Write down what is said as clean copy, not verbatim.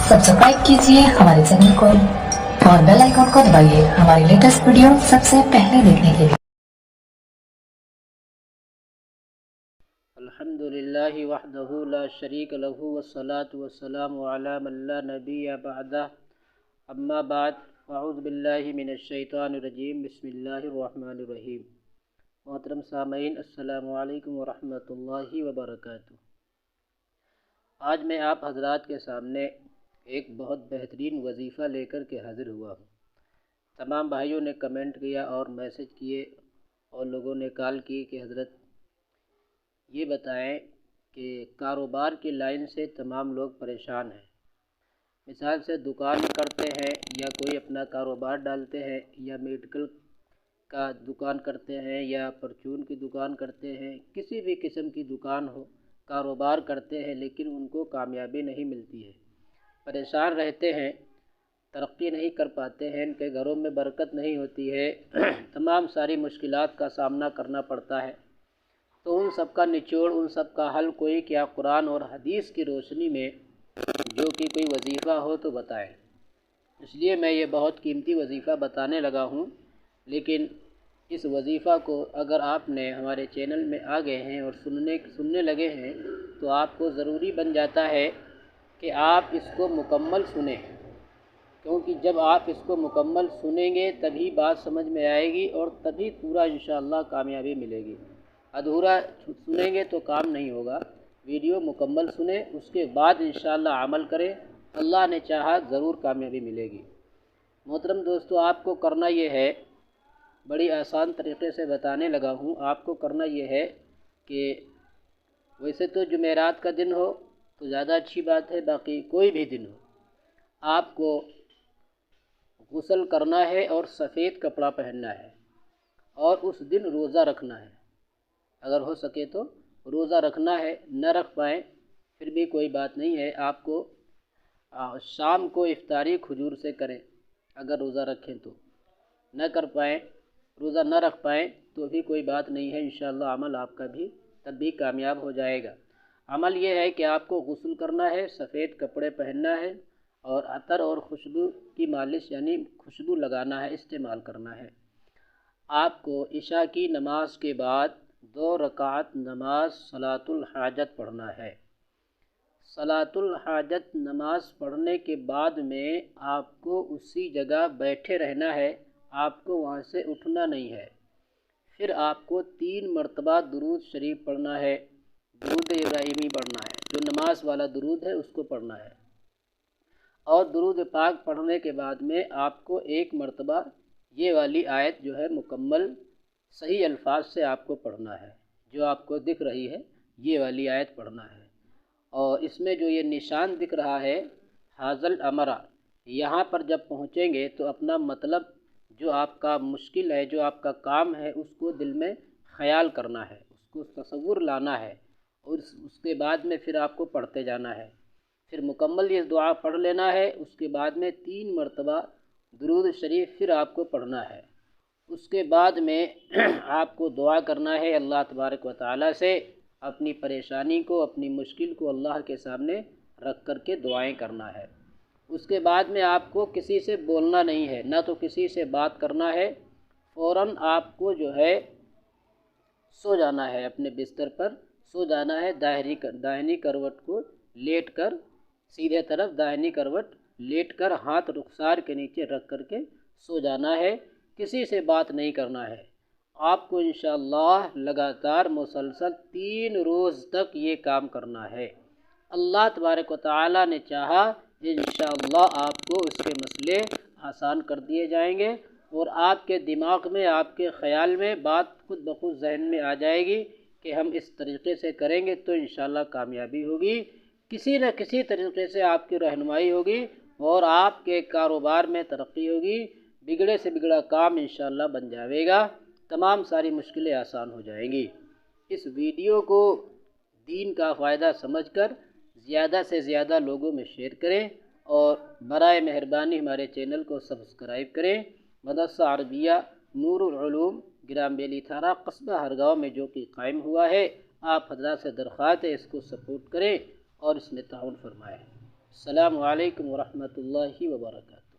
Subscribe कीजिए हमारे channel को और बेल आइकन को दबाइए हमारी लेटेस्ट वीडियो सबसे पहले देखने के लिए। अल्हम्दुलिल्लाहि वहदहु ला शरीक लहु वस्सलातु वस्सलामु अला मन ला नबिय्य बअदह अम्मा बाद अऊज़ु बिल्लाहि मिनश शैतानिर रजीम बिस्मिल्लाहिर रहमानिर रहीम। मोहतरम सामीन अस्सलामु अलैकुम व रहमतुल्लाहि व बरकातुहू। आज मैं आप हजरात के सामने एक बहुत बेहतरीन वजीफ़ा लेकर के हाज़िर हुआ हूँ। तमाम भाइयों ने कमेंट किया और मैसेज किए और लोगों ने कॉल की कि हज़रत ये बताएं कि कारोबार की लाइन से तमाम लोग परेशान हैं। मिसाल से दुकान करते हैं या कोई अपना कारोबार डालते हैं या मेडिकल का दुकान करते हैं या परचून की दुकान करते हैं, किसी भी किस्म की दुकान हो, कारोबार करते हैं लेकिन उनको कामयाबी नहीं मिलती है, परेशान रहते हैं, तरक्की नहीं कर पाते हैं, इनके घरों में बरकत नहीं होती है, तमाम सारी मुश्किलात का सामना करना पड़ता है। तो उन सब का निचोड़, उन सब का हल कोई क्या कुरान और हदीस की रोशनी में जो कि कोई वजीफ़ा हो तो बताएं। इसलिए मैं ये बहुत कीमती वजीफ़ा बताने लगा हूँ। लेकिन इस वजीफ़ा को अगर आपने हमारे चैनल में आ गए हैं और सुनने लगे हैं तो आपको ज़रूरी बन जाता है कि आप इसको मुकम्मल सुनें, क्योंकि जब आप इसको मुकम्मल सुनेंगे तभी बात समझ में आएगी और तभी पूरा इंशाअल्लाह कामयाबी मिलेगी। अधूरा सुनेंगे तो काम नहीं होगा। वीडियो मुकम्मल सुने, उसके बाद इंशाअल्लाह अमल करें, अल्लाह ने चाहा ज़रूर कामयाबी मिलेगी। मोहतरम दोस्तों, आपको करना ये है, बड़ी आसान तरीक़े से बताने लगा हूँ। आपको करना ये है कि वैसे तो जुमेरात का दिन हो तो ज़्यादा अच्छी बात है, बाकी कोई भी दिन हो, आपको गुस्ल करना है और सफ़ेद कपड़ा पहनना है और उस दिन रोज़ा रखना है। अगर हो सके तो रोज़ा रखना है, न रख पाएँ फिर भी कोई बात नहीं है। आपको शाम को इफ्तारी खजूर से करें, अगर रोज़ा रखें तो। न कर पाएँ, रोज़ा न रख पाएँ तो भी कोई बात नहीं है, इंशाअल्लाह अमल आपका भी तब भी कामयाब हो जाएगा। अमल ये है कि आपको गुस्ल करना है, सफ़ेद कपड़े पहनना है और अतर और खुशबू की मालिश यानी खुशबू लगाना है, इस्तेमाल करना है। आपको इशा की नमाज के बाद 2 रकात नमाज सलातुल हाजत पढ़ना है। सलातुल हाजत नमाज पढ़ने के बाद में आपको उसी जगह बैठे रहना है, आपको वहाँ से उठना नहीं है। फिर आपको 3 मरतबा दुरूद शरीफ पढ़ना है, दुरूद इब्राहिमी पढ़ना है, जो नमाज वाला दुरूद है उसको पढ़ना है। और दुरूद पाक पढ़ने के बाद में आपको 1 मरतबा ये वाली आयत जो है मुकम्मल सही अल्फाज से आपको पढ़ना है, जो आपको दिख रही है ये वाली आयत पढ़ना है। और इसमें जो ये निशान दिख रहा है हाज़ल अमरा, यहाँ पर जब पहुँचेंगे तो अपना मतलब जो आपका मुश्किल है, जो आपका काम है, उसको दिल में ख़याल करना है, उसको तसव्वुर लाना है और उसके बाद में फिर आपको पढ़ते जाना है। फिर मुकम्मल ये दुआ पढ़ लेना है, उसके बाद में 3 मरतबा दुरूद शरीफ फिर आपको पढ़ना है। उसके बाद में आपको दुआ करना है अल्लाह तबारक व तआला से, अपनी परेशानी को, अपनी मुश्किल को अल्लाह के सामने रख कर के दुआएँ करना है। उसके बाद में आपको किसी से बोलना नहीं है, ना तो किसी से बात करना है। फ़ौरन आपको जो है सो जाना है, अपने बिस्तर पर सो जाना है। दाहिनी करवट को लेट कर, सीधे तरफ दाहिनी करवट लेट कर हाथ रुखसार के नीचे रख कर के सो जाना है। किसी से बात नहीं करना है। आपको इंशाअल्लाह लगातार मुसलसल 3 रोज़ तक ये काम करना है। अल्लाह तबारक व तआला ने चाहा इंशाअल्लाह आपको इसके मसले आसान कर दिए जाएंगे और आपके दिमाग में, आपके ख़याल में बात खुद ब खुद जहन में आ जाएगी कि हम इस तरीक़े से करेंगे तो इंशाअल्लाह कामयाबी होगी। किसी न किसी तरीक़े से आपकी रहनुमाई होगी और आपके कारोबार में तरक्की होगी। बिगड़े से बिगड़ा काम इंशाअल्लाह बन जाएगा, तमाम सारी मुश्किलें आसान हो जाएंगी। इस वीडियो को दीन का फ़ायदा समझकर ज़्यादा से ज़्यादा लोगों में शेयर करें और बराए मेहरबानी हमारे चैनल को सब्सक्राइब करें। मदरसा अरबिया नूरुल उलूम ग्राम बेली थाना कस्बा हरगाँव में जो कि कायम हुआ है, आप हज़रात से दरख्वास्त है इसको सपोर्ट करें और इसमें ताउन फरमाएँ। السلام علیکم ورحمۃ اللہ وبرکاتہ۔